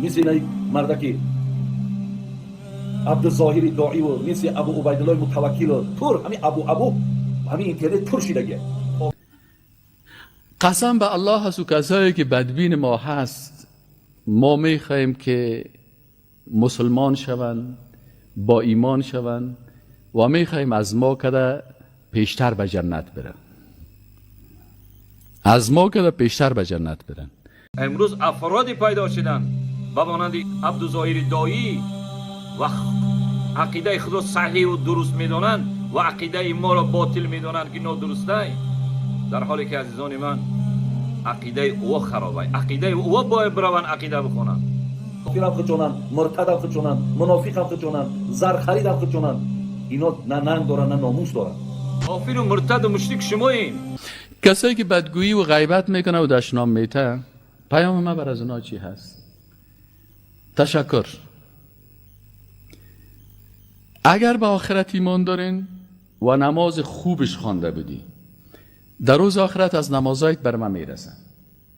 مثل این مردکی عبدالظاهر داعی و مثل ابو عبیدالله متوکل و تور همین ابو همین اینترنت تور شدگه. قسم به الله هست و کسایی که بدبین ما هست، ما میخواهیم که مسلمان شوند، با ایمان شوند و میخواهیم از ما کده پیشتر به جنت برن، از ما کده پیشتر به جنت برن. امروز افرادی پیدا شدن به مانند عبدالظاهر دایی و عقیده خود صحیح و درست میدانند و عقیده ما را باطل میدانند که نادرسته، در حالی که عزیزان من عقیده او خرابه. عقیده او باید بروند عقیده بخونند. کافر هم خچونن، مرتد هم خچونن، منافق هم خچونن، زر خرید هم خچونن. اینا نه ننگ دارن نه ناموس دارن. کافر و مرتد و مشرک شمایین. کسایی که بدگویی و غیبت میکنه و دشنام میته، پیام من بر از اونا چی هست؟ تشکر. اگر به آخرت ایمان دارین و نماز خوبش خوانده بودی، در روز آخرت از نمازایت بر من میرسن.